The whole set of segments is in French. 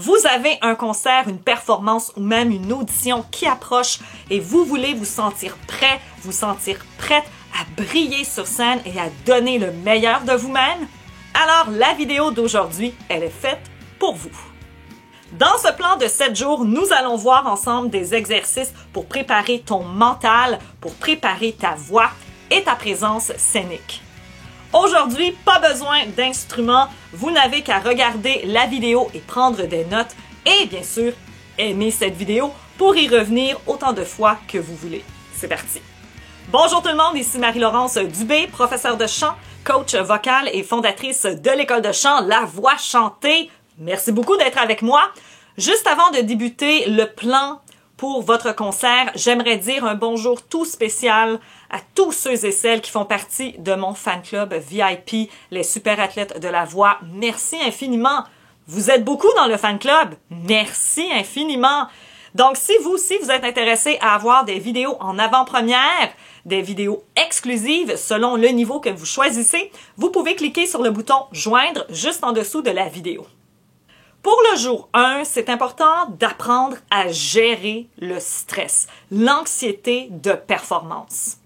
Vous avez un concert, une performance ou même une audition qui approche et vous voulez vous sentir prêt, vous sentir prête à briller sur scène et à donner le meilleur de vous-même? Alors, la vidéo d'aujourd'hui, elle est faite pour vous. Dans ce plan de 7 jours, nous allons voir ensemble des exercices pour préparer ton mental, pour préparer ta voix et ta présence scénique. Aujourd'hui, pas besoin d'instruments, vous n'avez qu'à regarder la vidéo et prendre des notes et bien sûr, aimer cette vidéo pour y revenir autant de fois que vous voulez. C'est parti! Bonjour tout le monde, ici Marie-Laurence Dubé, professeure de chant, coach vocal et fondatrice de l'école de chant La Voix chantée. Merci beaucoup d'être avec moi. Juste avant de débuter le plan pour votre concert, j'aimerais dire un bonjour tout spécial à tous ceux et celles qui font partie de mon fan club VIP, les super athlètes de la voix. Merci infiniment. Vous êtes beaucoup dans le fan club. Merci infiniment. Donc, si vous êtes intéressé à avoir des vidéos en avant-première, des vidéos exclusives selon le niveau que vous choisissez, vous pouvez cliquer sur le bouton « Joindre » juste en dessous de la vidéo. Pour le jour 1, c'est important d'apprendre à gérer le stress, l'anxiété de performance.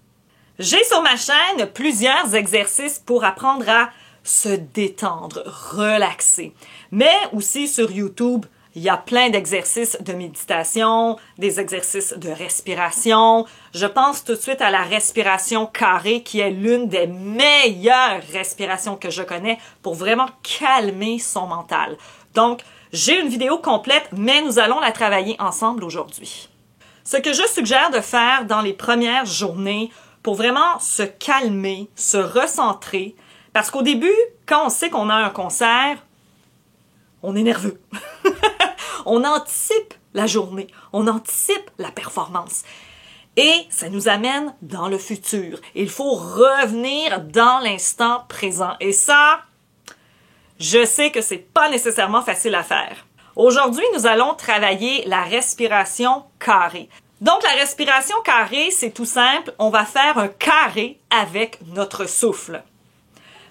J'ai sur ma chaîne plusieurs exercices pour apprendre à se détendre, relaxer. Mais aussi sur YouTube, il y a plein d'exercices de méditation, des exercices de respiration. Je pense tout de suite à la respiration carrée qui est l'une des meilleures respirations que je connais pour vraiment calmer son mental. Donc, j'ai une vidéo complète, mais nous allons la travailler ensemble aujourd'hui. Ce que je suggère de faire dans les premières journées pour vraiment se calmer, se recentrer, parce qu'au début, quand on sait qu'on a un concert, on est nerveux. On anticipe la journée, on anticipe la performance. Et ça nous amène dans le futur. Il faut revenir dans l'instant présent. Et ça, je sais que c'est pas nécessairement facile à faire. Aujourd'hui, nous allons travailler la respiration carrée. Donc, la respiration carrée, c'est tout simple. On va faire un carré avec notre souffle.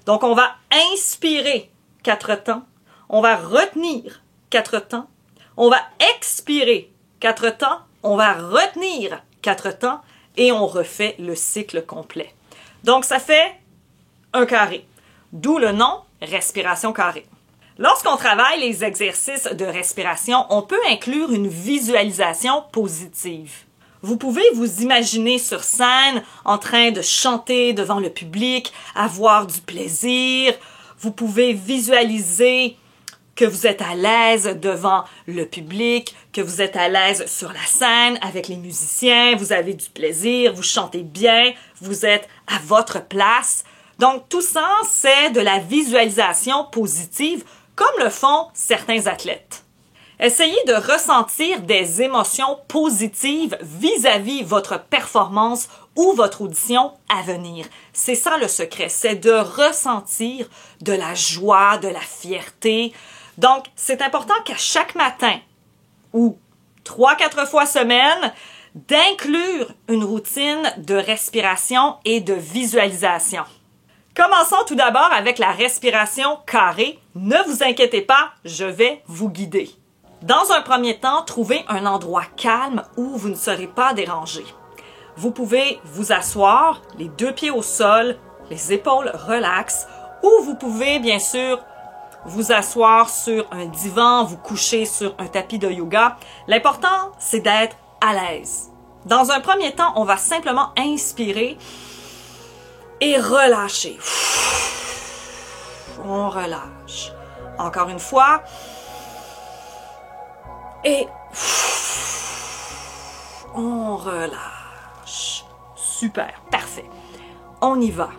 Donc, on va inspirer 4 temps. On va retenir 4 temps. On va expirer 4 temps. On va retenir 4 temps. Et on refait le cycle complet. Donc, ça fait un carré. D'où le nom respiration carrée. Lorsqu'on travaille les exercices de respiration, on peut inclure une visualisation positive. Vous pouvez vous imaginer sur scène en train de chanter devant le public, avoir du plaisir. Vous pouvez visualiser que vous êtes à l'aise devant le public, que vous êtes à l'aise sur la scène avec les musiciens, vous avez du plaisir, vous chantez bien, vous êtes à votre place. Donc, tout ça, c'est de la visualisation positive, comme le font certains athlètes. Essayez de ressentir des émotions positives vis-à-vis votre performance ou votre audition à venir. C'est ça le secret, c'est de ressentir de la joie, de la fierté. Donc, c'est important qu'à chaque matin ou 3-4 fois semaine, d'inclure une routine de respiration et de visualisation. Commençons tout d'abord avec la respiration carrée. Ne vous inquiétez pas, je vais vous guider. Dans un premier temps, trouvez un endroit calme où vous ne serez pas dérangé. Vous pouvez vous asseoir, les 2 pieds au sol, les épaules relaxes, ou vous pouvez bien sûr vous asseoir sur un divan, vous coucher sur un tapis de yoga. L'important, c'est d'être à l'aise. Dans un premier temps, on va simplement inspirer et relâcher. On relâche. Encore une fois. Et on relâche. Super, parfait. On y va.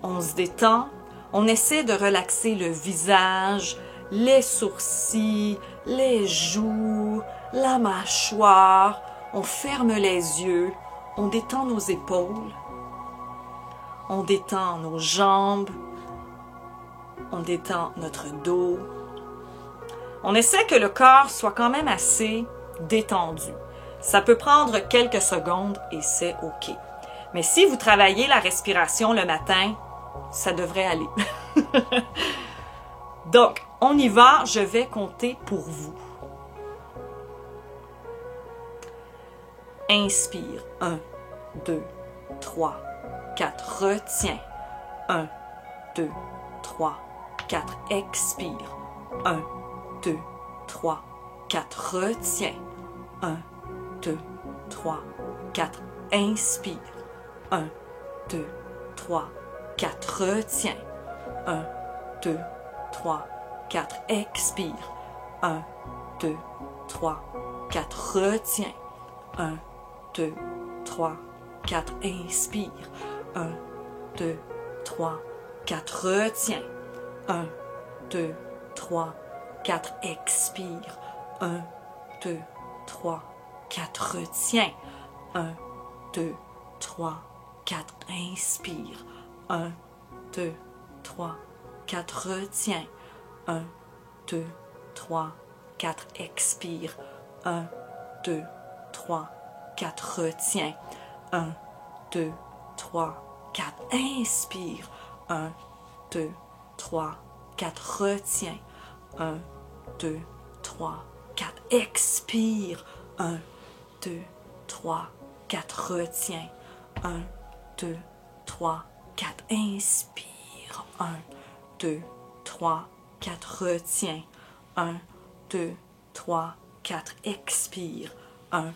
On se détend. On essaie de relaxer le visage, les sourcils, les joues, la mâchoire. On ferme les yeux. On détend nos épaules. On détend nos jambes, on détend notre dos. On essaie que le corps soit quand même assez détendu. Ça peut prendre quelques secondes et c'est OK. Mais si vous travaillez la respiration le matin, ça devrait aller. Donc, On y va, je vais compter pour vous. Inspire. 1, 2, 3, 4. Retiens. 1, 2, 3, 4. Expire. 1, 2, 3, 4. Retiens. 1, 2, 3, 4. Inspire. 1, 2, 3, 4. Retiens. 1, 2, 3, 4. Expire. 1, 2, 3, 4. Retiens. 1, 2, 3, 4. Inspire. 1, 2, 3, 4. Retiens. 1, 2, 3, 4. Expire. 1, 2, 3, 4. Retiens. 1, 2, 3, 4. Inspire. 1, 2, 3, 4. Retiens. 1, 2, 3, 4. Expire. 1, 2, 3, 4. Retiens. 1, 2, 3, 4. Inspire. 1, 2, 3, 4. Retiens. 1, 2, 3, 4. Expire. 1, 2, 3, 4. Retiens. 1, 2, 3, 4. Inspire. 1, 2, 3, 4. Retiens. 1, 2, 3, 4. Expire. 1,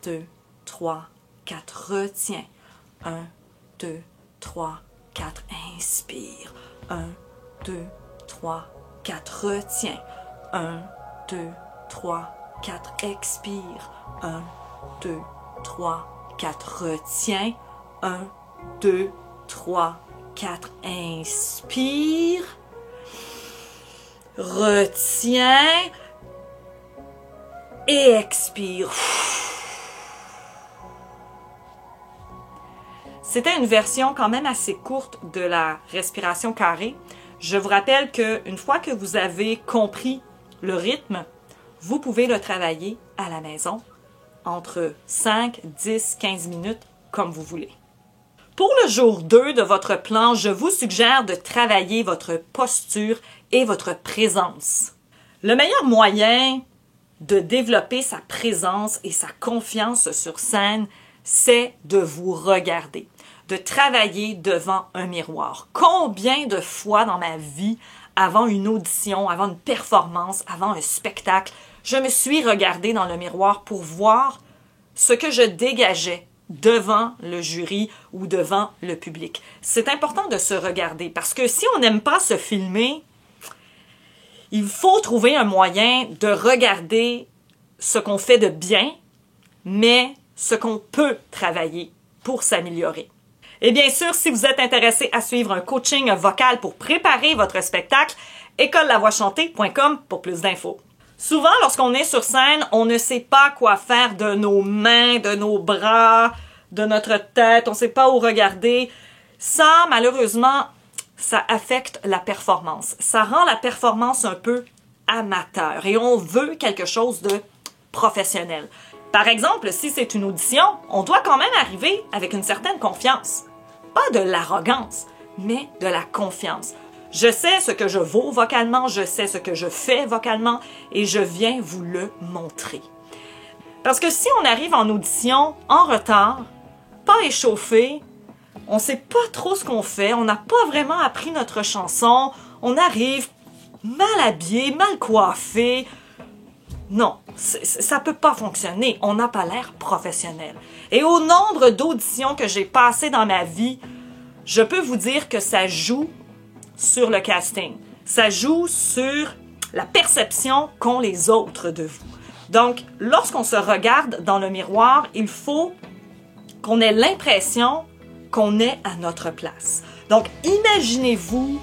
2, 3, 4. Retiens. 1, 2, 3, 4. Inspire. 1, 2, 3, 4. Retiens. 1, 2, 3, 4. Expire. 1, 2, 3, 4. Retiens. 1, 2, 3, 4. Inspire. Retiens. Et expire. C'était une version quand même assez courte de la respiration carrée. Je vous rappelle qu'une fois que vous avez compris le rythme, vous pouvez le travailler à la maison entre 5, 10, 15 minutes, comme vous voulez. Pour le jour 2 de votre plan, je vous suggère de travailler votre posture et votre présence. Le meilleur moyen de développer sa présence et sa confiance sur scène, c'est de vous regarder, de travailler devant un miroir. Combien de fois dans ma vie, avant une audition, avant une performance, avant un spectacle, je me suis regardée dans le miroir pour voir ce que je dégageais devant le jury ou devant le public. C'est important de se regarder parce que si on n'aime pas se filmer, il faut trouver un moyen de regarder ce qu'on fait de bien, mais ce qu'on peut travailler pour s'améliorer. Et bien sûr, si vous êtes intéressé à suivre un coaching vocal pour préparer votre spectacle, écolelavoixchantée.com pour plus d'infos. Souvent, lorsqu'on est sur scène, on ne sait pas quoi faire de nos mains, de nos bras, de notre tête, on ne sait pas où regarder. Ça, malheureusement, ça affecte la performance. Ça rend la performance un peu amateur et on veut quelque chose de professionnel. Par exemple, si c'est une audition, on doit quand même arriver avec une certaine confiance. Pas de l'arrogance, mais de la confiance. Je sais ce que je vaux vocalement, je sais ce que je fais vocalement et je viens vous le montrer. Parce que si on arrive en audition en retard, pas échauffé, on ne sait pas trop ce qu'on fait, on n'a pas vraiment appris notre chanson, on arrive mal habillé, mal coiffé. Non, ça peut pas fonctionner, on n'a pas l'air professionnel. Et au nombre d'auditions que j'ai passées dans ma vie, je peux vous dire que ça joue sur le casting. Ça joue sur la perception qu'ont les autres de vous. Donc, lorsqu'on se regarde dans le miroir, il faut qu'on ait l'impression qu'on est à notre place. Donc, imaginez-vous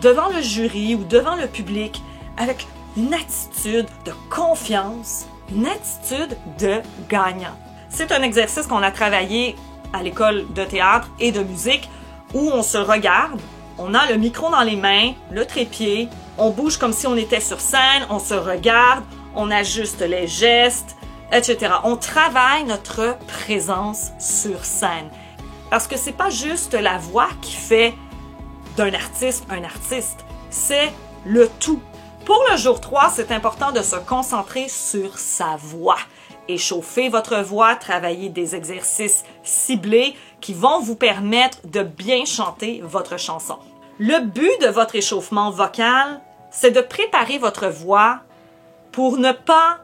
devant le jury ou devant le public avec une attitude de confiance, une attitude de gagnant. C'est un exercice qu'on a travaillé à l'école de théâtre et de musique où on se regarde, on a le micro dans les mains, le trépied, on bouge comme si on était sur scène, on se regarde, on ajuste les gestes, etc. On travaille notre présence sur scène. Parce que c'est pas juste la voix qui fait d'un artiste un artiste, c'est le tout. Pour le jour 3, c'est important de se concentrer sur sa voix. Échauffez votre voix, travaillez des exercices ciblés qui vont vous permettre de bien chanter votre chanson. Le but de votre échauffement vocal, c'est de préparer votre voix pour ne pas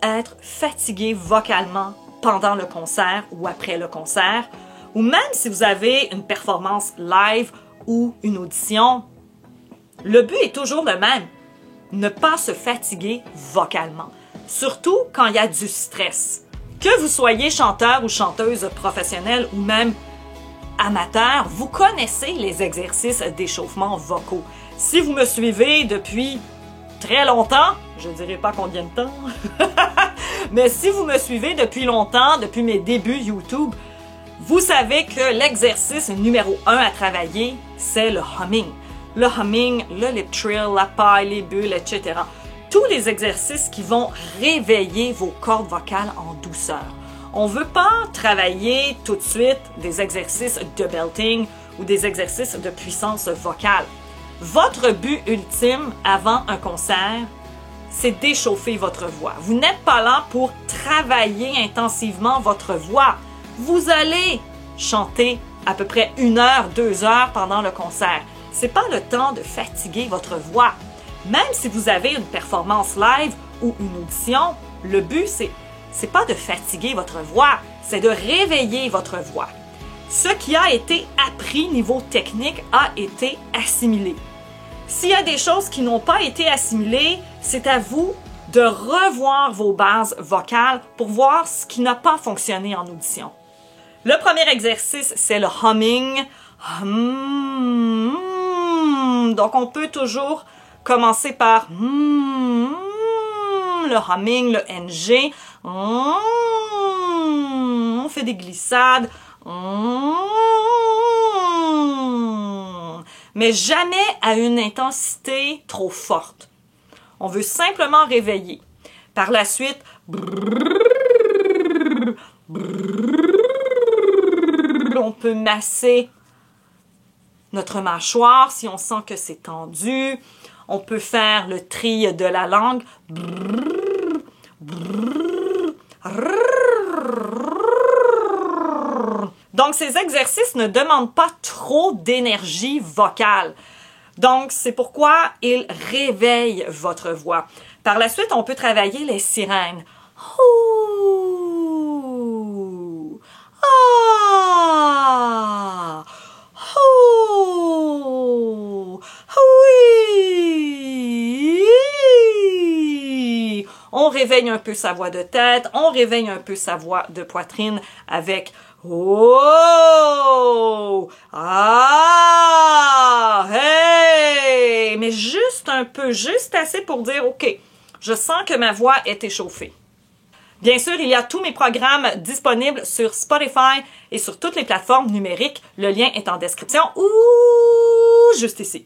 être fatigué vocalement pendant le concert ou après le concert, ou même si vous avez une performance live ou une audition. Le but est toujours le même, ne pas se fatiguer vocalement, surtout quand il y a du stress. Que vous soyez chanteur ou chanteuse professionnelle ou même amateur, vous connaissez les exercices d'échauffement vocaux. Si vous me suivez depuis très longtemps, je ne dirai pas combien de temps, mais si vous me suivez depuis longtemps, depuis mes débuts YouTube, vous savez que l'exercice numéro 1 à travailler, c'est le humming. Le humming, le lip trill, la paille, les bulles, etc. Tous les exercices qui vont réveiller vos cordes vocales en douceur. On ne veut pas travailler tout de suite des exercices de belting ou des exercices de puissance vocale. Votre but ultime avant un concert, c'est d'échauffer votre voix. Vous n'êtes pas là pour travailler intensivement votre voix. Vous allez chanter à peu près 1 heure, 2 heures pendant le concert. C'est pas le temps de fatiguer votre voix. Même si vous avez une performance live ou une audition, le but, c'est pas de fatiguer votre voix, c'est de réveiller votre voix. Ce qui a été appris niveau technique a été assimilé. S'il y a des choses qui n'ont pas été assimilées, c'est à vous de revoir vos bases vocales pour voir ce qui n'a pas fonctionné en audition. Le premier exercice, c'est le humming. Donc, on peut toujours commencer par le humming, le NG. On fait des glissades. Mais jamais à une intensité trop forte. On veut simplement réveiller. Par la suite, on peut masser notre mâchoire si on sent que c'est tendu. On peut faire le tri de la langue. Donc, ces exercices ne demandent pas trop d'énergie vocale. Donc, c'est pourquoi ils réveillent votre voix. Par la suite, on peut travailler les sirènes. Ouh! Ah! Ouh! Oui! On réveille un peu sa voix de tête, on réveille un peu sa voix de poitrine avec oh! Ah! Hey! Mais juste un peu, juste assez pour dire, OK, je sens que ma voix est échauffée. Bien sûr, il y a tous mes programmes disponibles sur Spotify et sur toutes les plateformes numériques. Le lien est en description ou juste ici.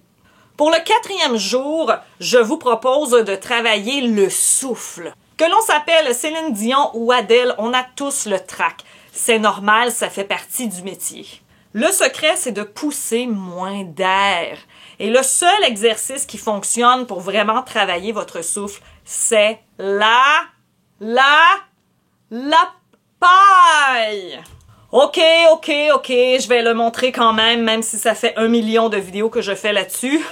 Pour le 4e jour, je vous propose de travailler le souffle. Que l'on s'appelle Céline Dion ou Adèle, on a tous le trac. C'est normal, ça fait partie du métier. Le secret, c'est de pousser moins d'air. Et le seul exercice qui fonctionne pour vraiment travailler votre souffle, c'est la paille. OK, je vais le montrer quand même si ça fait 1 million de vidéos que je fais là-dessus.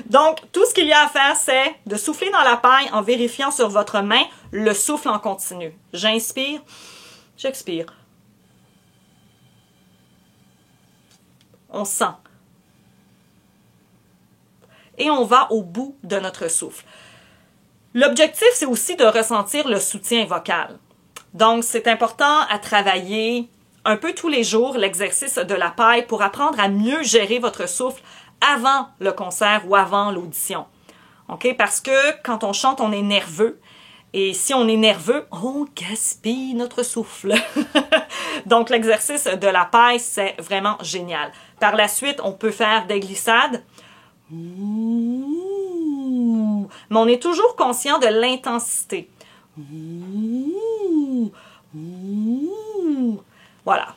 Donc, tout ce qu'il y a à faire, c'est de souffler dans la paille en vérifiant sur votre main le souffle en continu. J'inspire, j'expire. On sent. Et on va au bout de notre souffle. L'objectif, c'est aussi de ressentir le soutien vocal. Donc, c'est important à travailler un peu tous les jours l'exercice de la paille pour apprendre à mieux gérer votre souffle avant le concert ou avant l'audition. OK? Parce que quand on chante, on est nerveux. Et si on est nerveux, on gaspille notre souffle. Donc, l'exercice de la paille, c'est vraiment génial. Par la suite, on peut faire des glissades. Ouh. Mais on est toujours conscient de l'intensité. Ouh. Ouh. Voilà.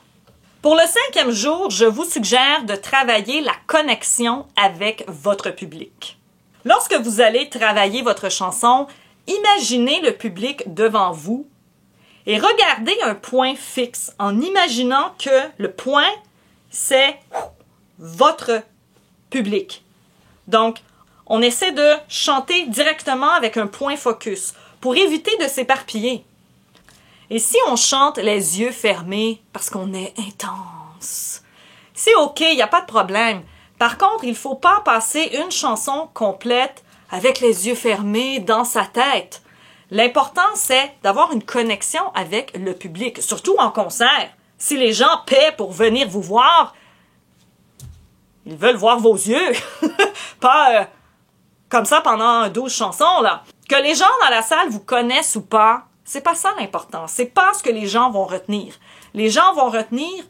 Pour le 5e jour, je vous suggère de travailler la connexion avec votre public. Lorsque vous allez travailler votre chanson, imaginez le public devant vous et regardez un point fixe en imaginant que le point, c'est votre public. Donc, on essaie de chanter directement avec un point focus pour éviter de s'éparpiller. Et si on chante les yeux fermés parce qu'on est intense, c'est OK, il n'y a pas de problème. Par contre, il ne faut pas passer une chanson complète avec les yeux fermés dans sa tête. L'important, c'est d'avoir une connexion avec le public, surtout en concert. Si les gens paient pour venir vous voir, ils veulent voir vos yeux, pas comme ça pendant 12 chansons, là. Que les gens dans la salle vous connaissent ou pas, c'est pas ça l'important. C'est pas ce que les gens vont retenir. Les gens vont retenir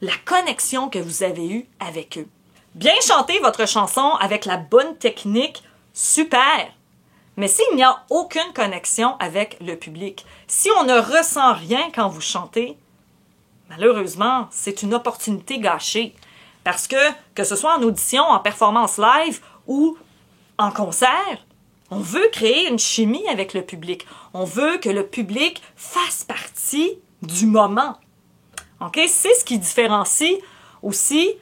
la connexion que vous avez eue avec eux. Bien chanter votre chanson avec la bonne technique, super. Mais s'il n'y a aucune connexion avec le public, si on ne ressent rien quand vous chantez, malheureusement, c'est une opportunité gâchée. Parce que ce soit en audition, en performance live ou en concert, on veut créer une chimie avec le public. On veut que le public fasse partie du moment. OK? C'est ce qui différencie aussi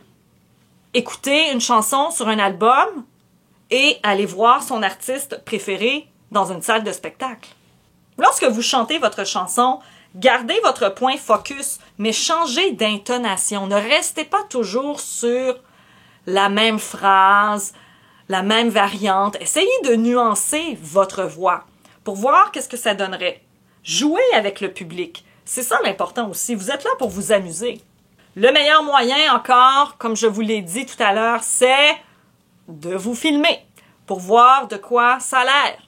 écouter une chanson sur un album et aller voir son artiste préféré dans une salle de spectacle. Lorsque vous chantez votre chanson, gardez votre point focus, mais changez d'intonation. Ne restez pas toujours sur la même phrase, la même variante. Essayez de nuancer votre voix pour voir qu'est-ce que ça donnerait. Jouez avec le public. C'est ça l'important aussi. Vous êtes là pour vous amuser. Le meilleur moyen encore, comme je vous l'ai dit tout à l'heure, c'est de vous filmer pour voir de quoi ça a l'air.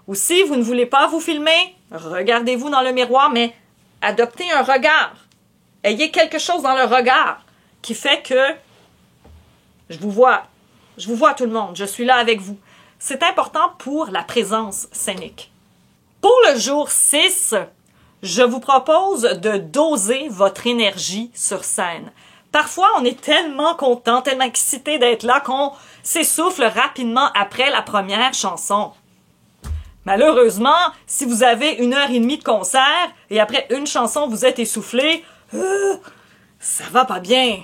Ou si vous ne voulez pas vous filmer, regardez-vous dans le miroir, mais adoptez un regard. Ayez quelque chose dans le regard qui fait que je vous vois tout le monde, je suis là avec vous. C'est important pour la présence scénique. Pour le jour 6, je vous propose de doser votre énergie sur scène. Parfois, on est tellement content, tellement excité d'être là qu'on s'essouffle rapidement après la première chanson. Malheureusement, si vous avez 1h30 de concert et après une chanson, vous êtes essoufflé, ça va pas bien.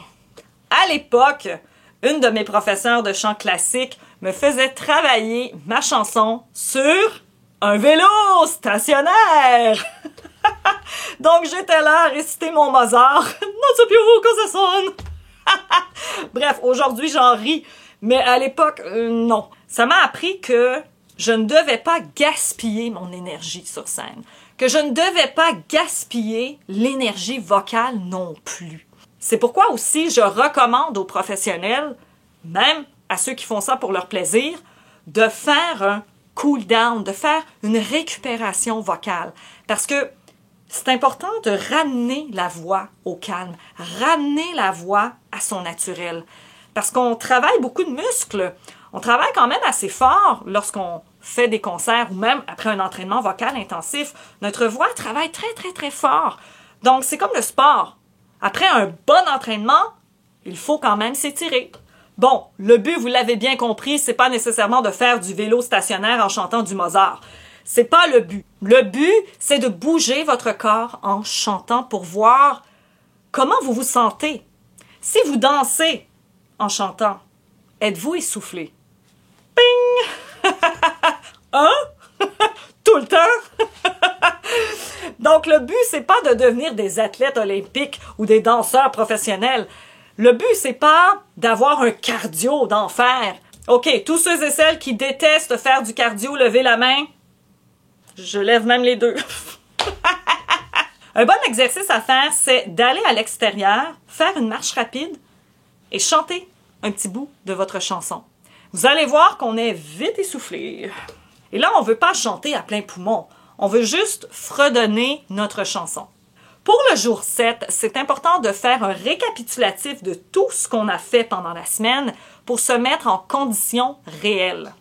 À l'époque, une de mes professeurs de chant classique me faisait travailler ma chanson sur un vélo stationnaire. Donc, j'étais là à réciter mon Mozart. Non, c'est plus haut que ça sonne. Bref, aujourd'hui, j'en ris. Mais à l'époque, non. Ça m'a appris que je ne devais pas gaspiller mon énergie sur scène. Que je ne devais pas gaspiller l'énergie vocale non plus. C'est pourquoi aussi je recommande aux professionnels, même à ceux qui font ça pour leur plaisir, de faire un cool down, de faire une récupération vocale. Parce que c'est important de ramener la voix au calme, ramener la voix à son naturel. Parce qu'on travaille beaucoup de muscles. On travaille quand même assez fort lorsqu'on fait des concerts ou même après un entraînement vocal intensif. Notre voix travaille très, très, très fort. Donc, c'est comme le sport. Après un bon entraînement, il faut quand même s'étirer. Bon, le but, vous l'avez bien compris, c'est pas nécessairement de faire du vélo stationnaire en chantant du Mozart. C'est pas le but. Le but, c'est de bouger votre corps en chantant pour voir comment vous vous sentez. Si vous dansez en chantant, êtes-vous essoufflé? Ping! Hein? Tout le temps? Donc, le but, c'est pas de devenir des athlètes olympiques ou des danseurs professionnels. Le but, c'est pas d'avoir un cardio d'enfer. OK, tous ceux et celles qui détestent faire du cardio, levez la main. Je lève même les deux. Un bon exercice à faire, c'est d'aller à l'extérieur, faire une marche rapide et chanter un petit bout de votre chanson. Vous allez voir qu'on est vite essoufflé. Et là, on veut pas chanter à plein poumon. On veut juste fredonner notre chanson. Pour le jour 7, c'est important de faire un récapitulatif de tout ce qu'on a fait pendant la semaine pour se mettre en condition réelle.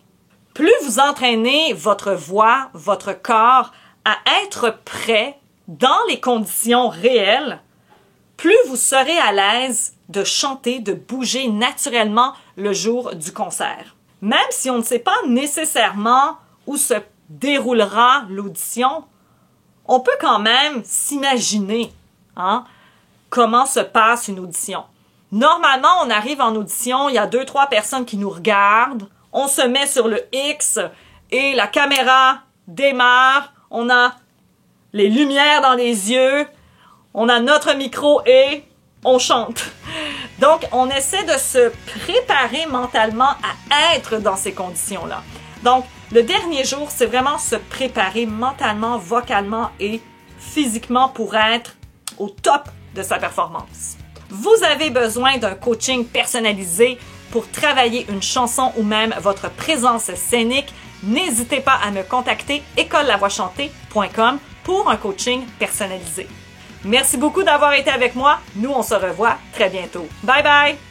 Plus vous entraînez votre voix, votre corps à être prêt dans les conditions réelles, plus vous serez à l'aise de chanter, de bouger naturellement le jour du concert. même si on ne sait pas nécessairement où se déroulera l'audition, on peut quand même s'imaginer comment se passe une audition. Normalement, on arrive en audition, il y a 2-3 personnes qui nous regardent, on se met sur le X et la caméra démarre, on a les lumières dans les yeux, on a notre micro et on chante. Donc, on essaie de se préparer mentalement à être dans ces conditions-là. Donc, le dernier jour, c'est vraiment se préparer mentalement, vocalement et physiquement pour être au top de sa performance. Vous avez besoin d'un coaching personnalisé pour travailler une chanson ou même votre présence scénique. N'hésitez pas à me contacter écolelavoixchantée.com pour un coaching personnalisé. Merci beaucoup d'avoir été avec moi. Nous, on se revoit très bientôt. Bye bye!